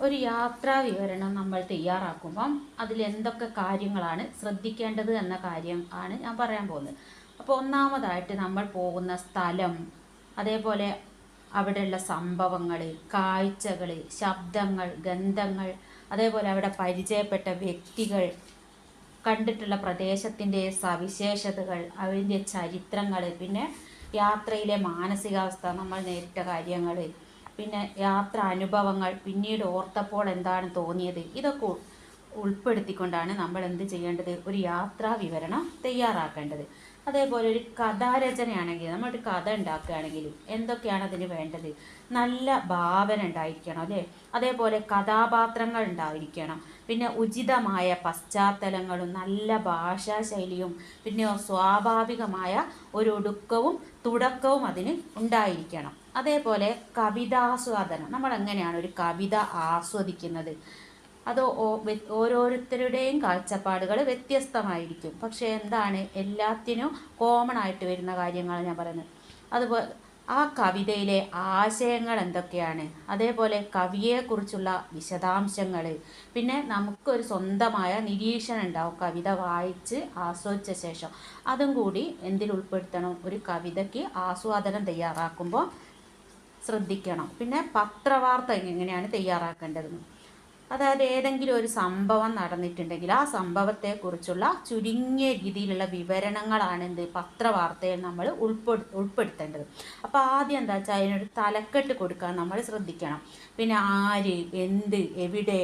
ഒരു യാത്രാ വിവരണം നമ്മൾ തയ്യാറാക്കുമ്പം അതിലെന്തൊക്കെ കാര്യങ്ങളാണ് ശ്രദ്ധിക്കേണ്ടത് എന്ന കാര്യം ആണ് ഞാൻ പറയാൻ പോകുന്നത്. അപ്പോൾ ഒന്നാമതായിട്ട് നമ്മൾ പോകുന്ന സ്ഥലം, അതേപോലെ അവിടെയുള്ള സംഭവങ്ങൾ, കാഴ്ചകൾ, ശബ്ദങ്ങൾ, ഗന്ധങ്ങൾ, അതേപോലെ അവിടെ പരിചയപ്പെട്ട വ്യക്തികൾ, കണ്ടിട്ടുള്ള പ്രദേശത്തിൻ്റെ സവിശേഷതകൾ, അതിൻ്റെ ചരിത്രങ്ങൾ, പിന്നെ യാത്രയിലെ മാനസികാവസ്ഥ, നമ്മൾ നേരിട്ട കാര്യങ്ങൾ, പിന്നെ യാത്ര അനുഭവങ്ങൾ, പിന്നീട് ഓർത്തപ്പോൾ എന്താണ് തോന്നിയത്, ഇതൊക്കെ ഉൾപ്പെടുത്തിക്കൊണ്ടാണ് നമ്മൾ എന്ത് ചെയ്യേണ്ടത്, ഒരു യാത്രാ വിവരണം തയ്യാറാക്കേണ്ടത്. അതേപോലെ ഒരു കഥാരചനയാണെങ്കിൽ, നമ്മളൊരു കഥ ഉണ്ടാക്കുകയാണെങ്കിൽ എന്തൊക്കെയാണ് അതിന് വേണ്ടത്? നല്ല ഭാവന ഉണ്ടായിരിക്കണം അല്ലേ, അതേപോലെ കഥാപാത്രങ്ങൾ ഉണ്ടായിരിക്കണം, പിന്നെ ഉചിതമായ പശ്ചാത്തലങ്ങളും നല്ല ഭാഷാശൈലിയും, പിന്നെ സ്വാഭാവികമായ ഒരു ഒടുക്കവും തുടക്കവും അതിന് ഉണ്ടായിരിക്കണം. അതേപോലെ കവിതാസ്വാദനം, നമ്മൾ എങ്ങനെയാണ് ഒരു കവിത ആസ്വദിക്കുന്നത്? അത് ഓരോരുത്തരുടെയും കാഴ്ചപ്പാടുകൾ വ്യത്യസ്തമായിരിക്കും. പക്ഷേ എന്താണ്, എല്ലാത്തിനും കോമൺ ആയിട്ട് വരുന്ന കാര്യങ്ങൾ ഞാൻ പറയുന്നത്. അതുപോലെ ആ കവിതയിലെ ആശയങ്ങൾ എന്തൊക്കെയാണ്, അതേപോലെ കവിയെക്കുറിച്ചുള്ള വിശദാംശങ്ങൾ, പിന്നെ നമുക്കൊരു സ്വന്തമായ നിരീക്ഷണം ഉണ്ടാവും കവിത വായിച്ച് ആസ്വദിച്ച ശേഷം. അതും കൂടി എന്തിൽ ഉൾപ്പെടുത്തണം, ഒരു കവിതയ്ക്ക് ആസ്വാദനം തയ്യാറാക്കുമ്പോൾ ശ്രദ്ധിക്കണം. പിന്നെ പത്രവാർത്ത എങ്ങനെയാണ് തയ്യാറാക്കേണ്ടതെന്ന്, അതായത് ഏതെങ്കിലും ഒരു സംഭവം നടന്നിട്ടുണ്ടെങ്കിൽ ആ സംഭവത്തെക്കുറിച്ചുള്ള ചുരുങ്ങിയ രീതിയിലുള്ള വിവരണങ്ങളാണ് എന്ത് പത്രവാർത്തയിൽ നമ്മൾ ഉൾപ്പെടുത്തേണ്ടത്. അപ്പോൾ ആദ്യം എന്താ വെച്ചാൽ അതിനൊരു തലക്കെട്ട് കൊടുക്കാൻ നമ്മൾ ശ്രദ്ധിക്കണം. പിന്നെ ആര്, എന്ത്, എവിടെ,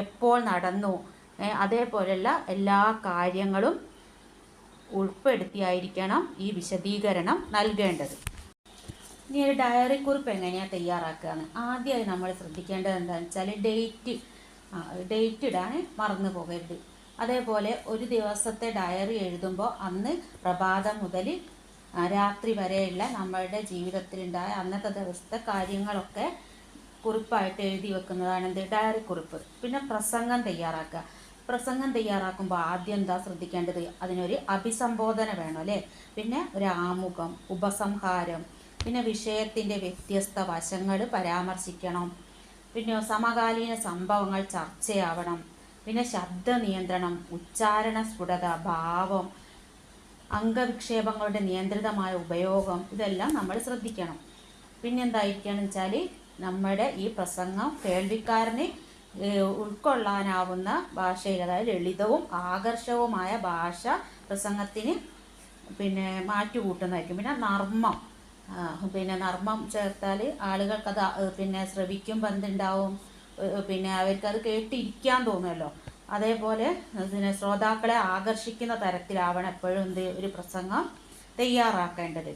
എപ്പോൾ നടന്നു, അതേപോലെയുള്ള എല്ലാ കാര്യങ്ങളും ഉൾപ്പെടുത്തിയായിരിക്കണം ഈ വിശദീകരണം നൽകേണ്ടത്. ഇനി ഒരു ഡയറി കുറിപ്പ് എങ്ങനെയാണ് തയ്യാറാക്കുകയെന്ന്, ആദ്യമായി നമ്മൾ ശ്രദ്ധിക്കേണ്ടത് എന്താണെന്ന് വെച്ചാൽ ഡേറ്റ് ഇടാൻ മറന്നു പോകരുത്. അതേപോലെ ഒരു ദിവസത്തെ ഡയറി എഴുതുമ്പോൾ അന്ന് പ്രഭാതം മുതൽ രാത്രി വരെയുള്ള നമ്മളുടെ ജീവിതത്തിലുണ്ടായ അന്നത്തെ ദിവസത്തെ കാര്യങ്ങളൊക്കെ കുറിപ്പായിട്ട് എഴുതി വെക്കുന്നതാണ് ഡയറി കുറിപ്പ്. പിന്നെ പ്രസംഗം തയ്യാറാക്കുക. പ്രസംഗം തയ്യാറാക്കുമ്പോൾ ആദ്യം എന്താ ശ്രദ്ധിക്കേണ്ടത്, അതിനൊരു അഭിസംബോധന വേണം അല്ലേ, പിന്നെ ഒരു ആമുഖം, ഉപസംഹാരം, പിന്നെ വിഷയത്തിൻ്റെ വ്യത്യസ്ത വശങ്ങൾ പരാമർശിക്കണം, പിന്നെ സമകാലീന സംഭവങ്ങൾ ചർച്ചയാവണം, പിന്നെ ശബ്ദ നിയന്ത്രണം, ഉച്ചാരണ സ്ഫുടത, ഭാവം, അംഗവിക്ഷേപങ്ങളുടെ നിയന്ത്രിതമായ ഉപയോഗം, ഇതെല്ലാം നമ്മൾ ശ്രദ്ധിക്കണം. പിന്നെ എന്തായിരിക്കുകയെന്ന് വെച്ചാൽ നമ്മുടെ ഈ പ്രസംഗം കേൾവിക്കാരന് ഉൾക്കൊള്ളാനാവുന്ന ഭാഷയിൽ, അതായത് ലളിതവും ആകർഷകവുമായ ഭാഷ പ്രസംഗത്തിന് പിന്നെ മാറ്റുകൂട്ടുന്നതായിരിക്കും. പിന്നെ നർമ്മം ചേർത്താൽ ആളുകൾക്കത് പിന്നെ ശ്രവിക്കുമ്പോൾ എന്തുണ്ടാവും, പിന്നെ അവർക്കത് കേട്ടിരിക്കാൻ തോന്നുമല്ലോ. അതേപോലെ പിന്നെ ശ്രോതാക്കളെ ആകർഷിക്കുന്ന തരത്തിലാവണം എപ്പോഴും ഒരു പ്രസംഗം തയ്യാറാക്കേണ്ടത്.